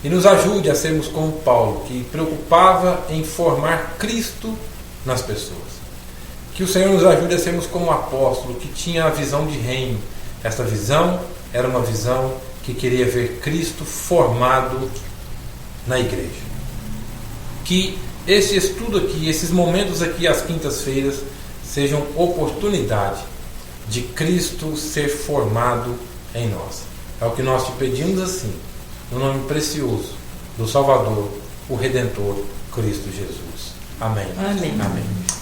[SPEAKER 1] E nos ajude a sermos como Paulo, que preocupava em formar Cristo nas pessoas. Que o Senhor nos ajude a sermos como o apóstolo, que tinha a visão de reino. Esta visão era uma visão que queria ver Cristo formado na igreja. Que esse estudo aqui, esses momentos aqui às quintas-feiras, sejam oportunidade de Cristo ser formado em nós. É o que nós te pedimos assim, no nome precioso do Salvador, o Redentor, Cristo Jesus. Amém.
[SPEAKER 4] Amém.
[SPEAKER 1] Amém.